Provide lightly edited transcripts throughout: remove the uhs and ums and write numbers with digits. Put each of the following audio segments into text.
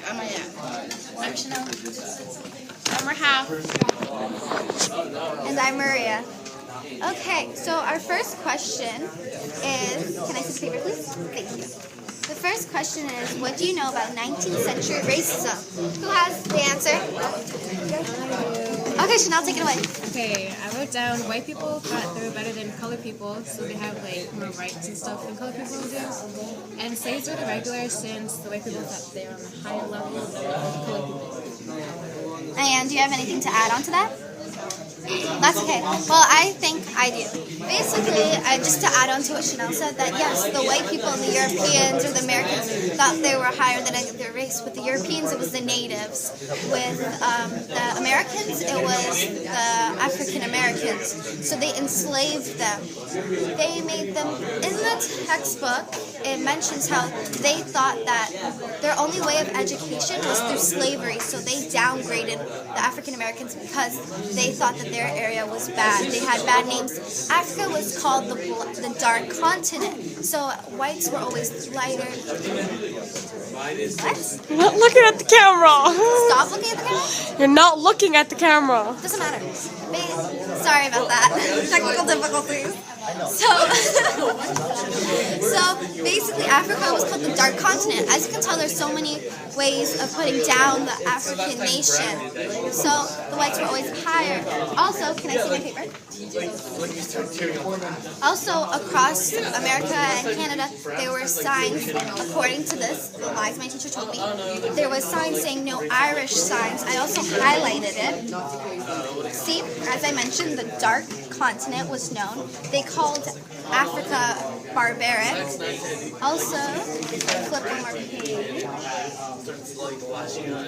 I'm Chanel. I'm Rahaf. And I'm Maria. Okay, so our first question is, can I see the paper please? Thank you. The first question is, what do you know about 19th century racism? Who has the answer? Okay, Chanel, take it away. Okay, I wrote down white people thought they were better than colored people, so they have like more rights and stuff than colored people do. And slaves were the regulars since the white people thought they were on a higher level than the colored people. And do you have anything to add on to that? That's okay. Well, I think I do. Basically, just to add on to what Chanel said, that yes, the white people and the Europeans or the Americans thought they were higher than their race. With the Europeans, it was the natives. With the Americans, it was the African Americans. So they enslaved them. They made them, in the textbook, it mentions how they thought that their only way of education was through slavery. So they downgraded the African Americans because they thought that their area was bad. They had bad names. Africa was called the dark continent. So whites were always lighter. What? You're not looking at the camera. Stop looking at the camera? You're not looking at the camera. Doesn't matter. Sorry about that. Technical difficulties. So basically Africa was called the dark continent. As you can tell, there's so many ways of putting down the African nation. So the whites were always higher. Also, can I see my paper? Also, across America and Canada, there were signs, according to this, the lies my teacher told me, there was signs saying no Irish signs. I also highlighted it. See, as I mentioned, the dark continent was known. They called Africa barbaric. Also, flip one more page.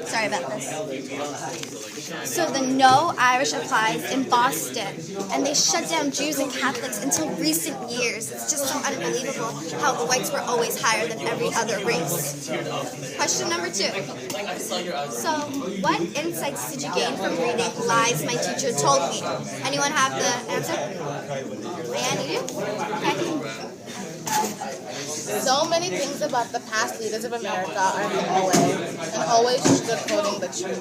Sorry about this. So the no Irish applies in Boston, and they shut down Jews and Catholics until recent years. It's just so unbelievable how the whites were always higher than every other race. Question number 2. So, what insights did you gain from reading Lies My Teacher Told Me? Anyone have the answer? And you do? Okay. So many things about the past leaders of America are and always sugarcoating the truth.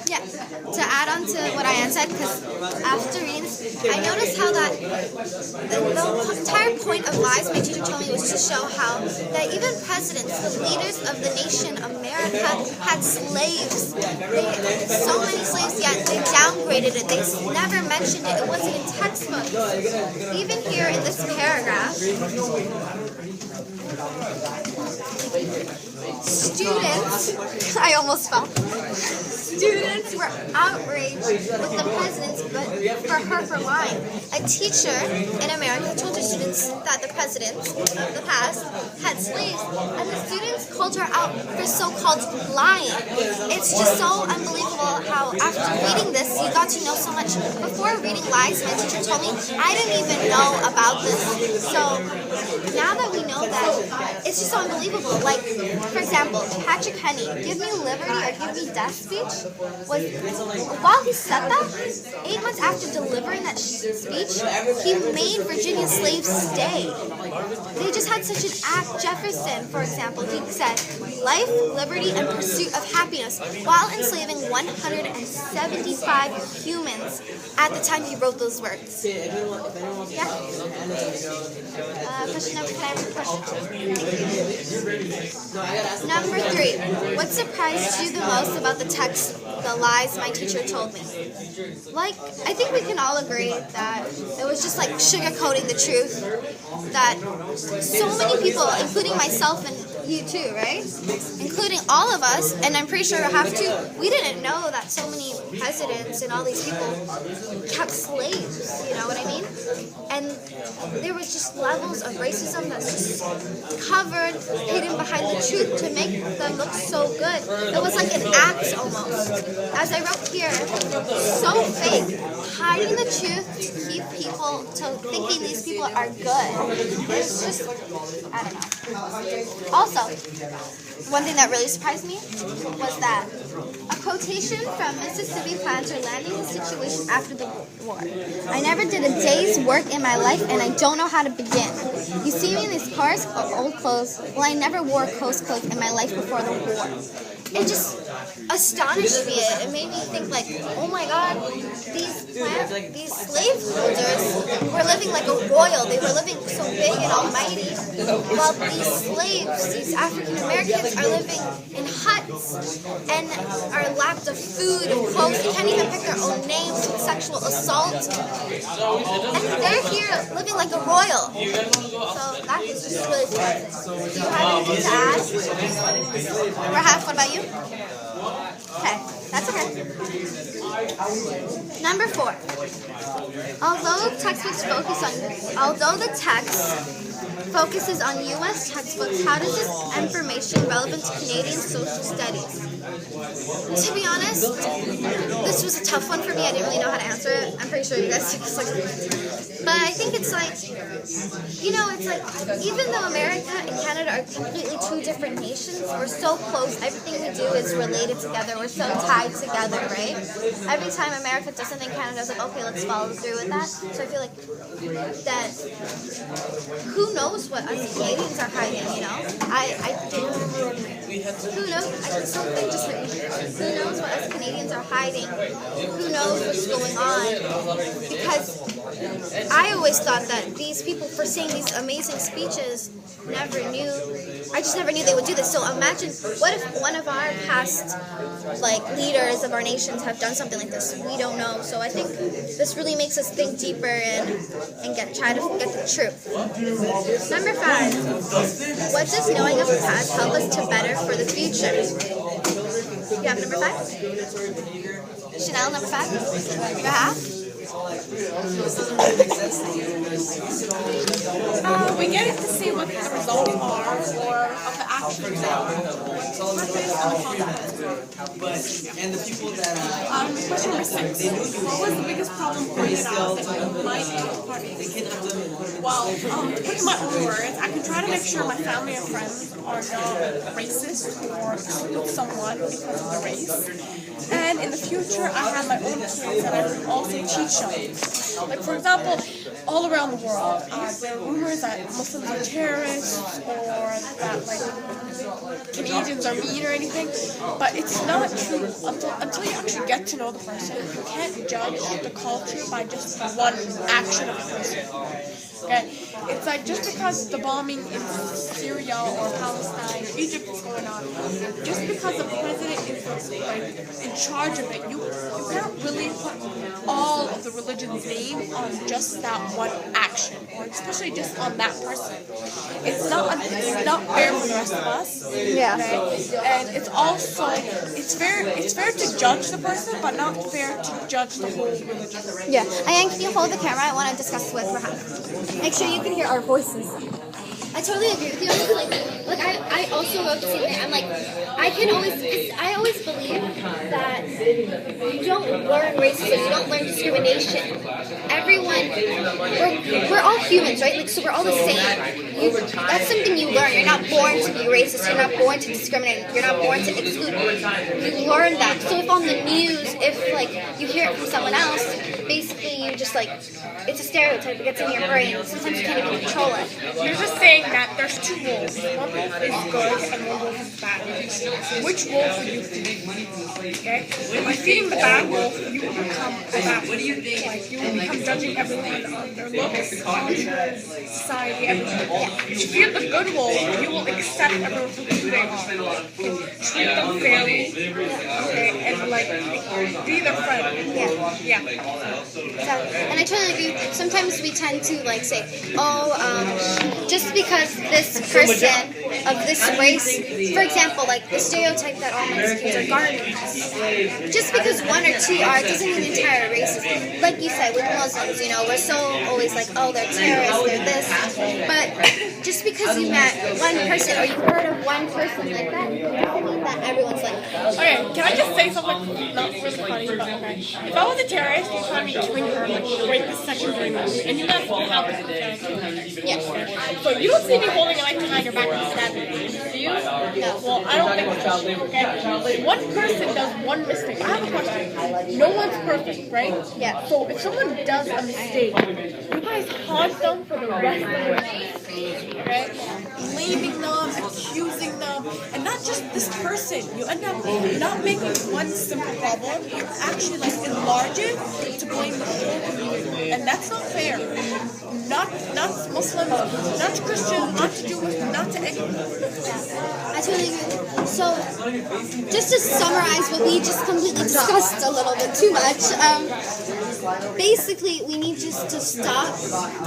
Yeah, to add on to what I answered, because after reading this, I noticed how that the entire point of Lies My Teacher Told Me was to show how that even presidents, the leaders of the nation America, had slaves. So many slaves, yet they downgraded it. They never mentioned it. It wasn't in textbooks. Even here in this paragraph, students, I almost fell. Students were outraged with the president for lying. A teacher in America told her students that the president of the past had slaves, and the students called her out for so-called lying. It's just so unbelievable how after reading this, you got to know so much. Before reading Lies My Teacher Told Me, I didn't even know about this. So now that we know that, it's just so unbelievable. Like, for example, Patrick Henry, give me liberty or give me death speech, was, while he said that, 8 months after delivering that speech, he made Virginia slaves stay. They just had such an act. Jefferson, for example, he said, life, liberty, and pursuit of happiness, while enslaving 175 humans at the time he wrote those words. Yeah? Question number 5. Number 3. What surprised you the most about the text, The Lies My Teacher Told Me? Like, I think we can all agree that it was just like sugarcoating the truth. That so many people, including myself and you too, right? Including all of us, and I'm pretty sure I have to, we didn't know that so many presidents and all these people kept slaves, you know what I mean? And there was just levels of racism that's just covered, hidden behind the truth to make them look so good. It was like an act almost. As I wrote here, so fake, hiding the truth to keep people to thinking these people are good. It's just, I don't know. Also, one thing that really surprised me was that A quotation from Mississippi planter landing the situation after the war. I never did a day's work in my life and I don't know how to begin. You see me in these cars or old clothes. Well, I never wore coast clothes in my life before the war. It just astonished me. It made me think like, oh my God, these slaveholders were living like a royal. They were living so big and almighty. While these slaves, these African Americans, are living in huts and are lacked of food and clothes. They can't even pick their own names with sexual assault. And they're here living like a royal. So that was just really surprising. Do you have anything to add? Rahaf, what about you? Okay, that's okay. Number 4. Although the text focuses on U.S. textbooks, how does this information relevant to Canadian social studies? To be honest, this was a tough one for me. I didn't really know how to answer it. I'm pretty sure you guys took this like, but I think it's like, it's like even though America and Canada are completely two different nations, we're so close. Everything we do is related together. We're so tied together, right? Every time America does something, Canada's like, okay, let's follow through with that. So I feel like that who knows what us Canadians are hiding, who knows? Something just like, who knows what us Canadians are hiding? Who knows what's going on? Because I always thought that these people, for saying these amazing speeches, I just never knew they would do this. So imagine, what if one of our past leaders of our nations have done something like this? We don't know. So I think this really makes us think deeper and try to get the truth. Number 5. What does knowing of the past help us to better for the future? You have number 5? Chanel, number 5? Rahaf? We get to see what the results are or of the actions that are question number 6. What was the biggest problem pointed out in my department? Well, to put in my own words, I can try to make sure my family and friends are not racist or exclude someone because of the race. And in the future, I have my own kids that I can also teach them. Like, for example, all around the world, there are rumors that Muslims are terrorists or that, Canadians are mean or anything. But it's not true until you actually get to know the person. You can't judge the culture by just one action of the person. Okay? It's like just because the bombing in Syria or Palestine or Egypt is going on, just because the president is in charge of it, you can't really put all of the religion's name on just that one action, or especially just on that person. It's not fair for the rest of us. Yeah. Okay? And it's also it's fair to judge the person, but not fair to judge the whole religion. Yeah. Ayan, can you hold the camera? I want to discuss with Rahaf. Make sure you can hear our voices. I totally agree with you. I also wrote the same thing. I'm like, I always believe that you don't learn racism, you don't learn discrimination. We're all humans, right? So we're all the same. That's something you learn. You're not born to be racist. You're not born to discriminate. You're not born to exclude. You learn that. So if on the news, if you hear it from someone else, basically you just it's a stereotype. It gets in your brain. Sometimes you can't even control it. You're just saying that there's two wolves. One wolf is good and one wolf is bad. Which wolf would you feed? Okay? By feeding the bad wolf, you will become a bad wolf. You will become judging everyone on their looks, culture, society, everything. If you feed the good wolf, you will accept everyone for who they are. Treat them fairly. Okay? And be their friend. Yeah. And I totally agree with you. Sometimes we tend to say, just because this person of this race, for example, the stereotype that all Mexicans are gardeners. Just because one or two are doesn't mean the entire race is. Like you said, with Muslims, we're so always they're terrorists, they're this. But just because you met one person or you heard of one person like that, doesn't mean that everyone's like that. Okay, can I just say say something not really funny, but okay. If I was a terrorist, you'd find me killing her like right this second during the movie. And you guys know how this is terrorist. Yeah. So you don't see me holding a knife behind your back and stabbing you, do you? No. Well, I don't think so. Okay? One person does one mistake. I have a question. No one's perfect, right? Yeah. So if someone does a mistake, you guys haunt them for the rest of their life, right? Blaming them, accusing them, and not just this person. You end up not making one simple problem, you actually like enlarge it to blame the whole community, and that's not fair. Not Muslims, not to Christians, not to Jewish, not to anyone. I totally agree. So, just to summarize what we just completely discussed a little bit too much, basically we need just to stop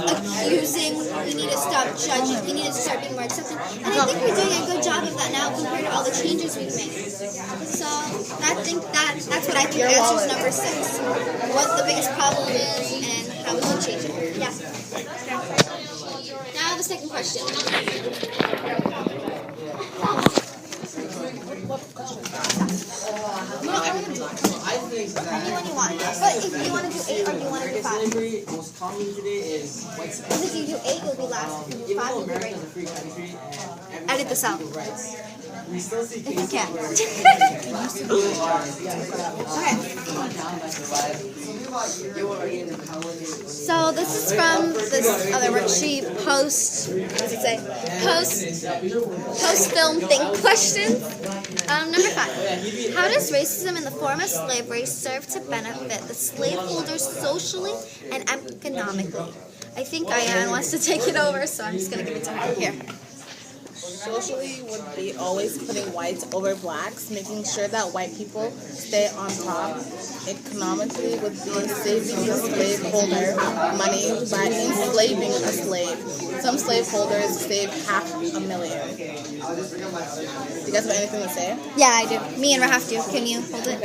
accusing, we need to stop judging, we need to start being more accepting. And I think we're doing a good job of that now compared to all the changes we've made. So, I think that's what I think answers number 6. What the biggest problem is and how we can change it. Yeah. Now the second question. Anyone you want. But if you want to do 8 or do you want to do 5? Most common today is white Because if you do 8, you'll be last. If you do 5, you'll be right. Edit this out. We still see If you cases can. So this is from this other worksheet, post film think questions. Number 5. How does racism in the form of slavery serve to benefit the slaveholders socially and economically? I think Ayan wants to take it over, so I'm just going to give it to her here. Socially would be always putting whites over blacks, making sure that white people stay on top. Economically would be saving the slaveholder money by enslaving a slave. Some slaveholders save $500,000. Do you guys have anything to say? Yeah, I do. Me and Rahaf do. Can you hold it?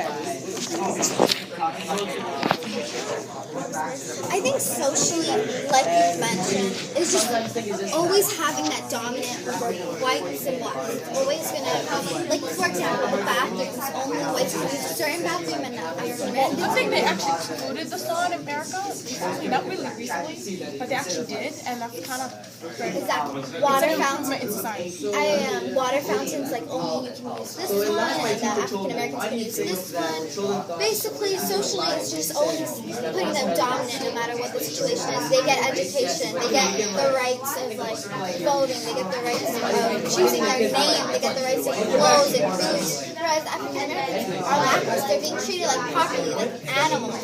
I think socially, like you mentioned, is just always having that dominant over whites and blacks. Always gonna, like for example, the bathrooms, only whites can use a certain bathroom and not African Americans. I think they actually excluded the saw in America recently, not really recently, but they actually did, and that's kind of Exactly. Water fountains. in society. Water fountains, like only you can use this one, and African Americans can use this one. Basically, socially, it's just always putting them dominant no matter what the situation is. They get education, they get the rights of like voting, they get the rights of choosing their name, they get the rights of clothes and food. Whereas African Americans are lackeys, they're being treated like properly, like animals.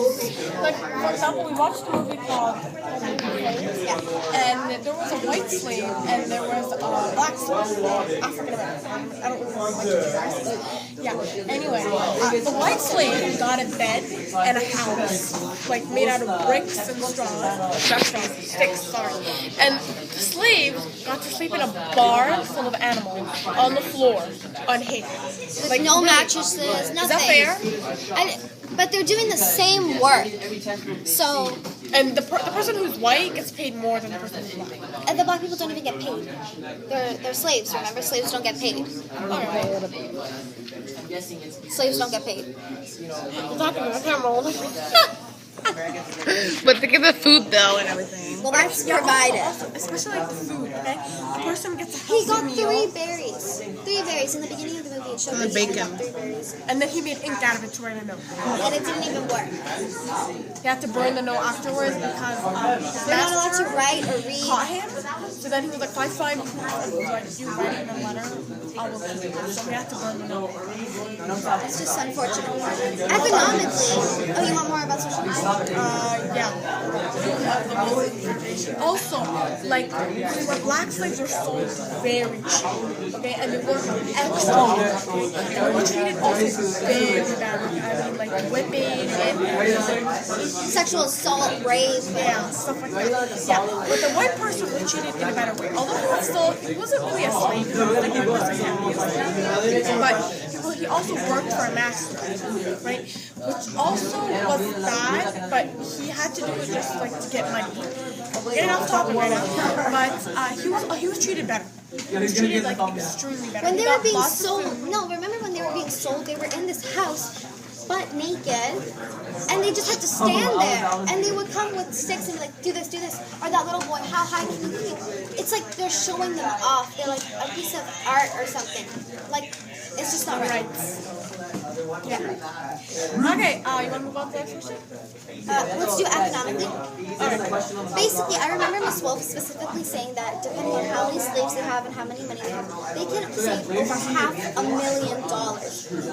Like, for example, we watched a movie called and there was a white slave and there was a black slave, African American. I don't remember which was. Yeah. Anyway, the white slave got a bed and a house, like made out of bricks and sticks. Sorry. And the slave got to sleep in a barn full of animals on the floor, unhinged. Like no mattresses, nothing. Is that fair? But they're doing the same work. So. And the person who's white gets paid more than the person who's black. And the black people don't even get paid. They're slaves, remember? Slaves don't get paid. Slaves don't get paid. I'm talking to the camera. But think of the food bill and everything. Well, that's provided. Especially like the food, okay? The person gets a He healthy got meal. 3 berries. 3 berries in the beginning of the movie. It showed And the that he bacon. got 3 berries. And then he made ink out of it to write a note. And it didn't even work. He had to burn the note afterwards because his They're not allowed to master write or read. caught him. So then he was like, if I find proof and he was like, you writing the letter, I will kill you. So we had to burn the note. It's just unfortunate. Economically, oh, you want more about social media? Yeah. Also, like, when black slaves are sold very cheap, okay, and they work extra hard, okay, they were treated also very badly. I mean, like, whipping and Sexual assault, rape. yeah, stuff like that. Yeah, but the white person was treated in a better way. Although he wasn't really a slave, he was like a person, but he also worked for a master, right? Which also was bad, but he had to do it just like to get money. We're getting off topic right now, but he was treated better. He was treated like extremely better. When He they were got being lots of sold, food. no, remember when they were being sold, they were in this house butt naked, and they just had to stand there, and they would come with sticks and be like, do this, or that little boy, how high can you leap? It's like they're showing them off. They're like a piece of art or something. Like, it's just not right. Yeah. Okay, you want to move on to the next question? Let's do economically. Basically, I remember Miss Wolf specifically saying that depending on how many slaves they have and how many money they have, they can save over $500,000.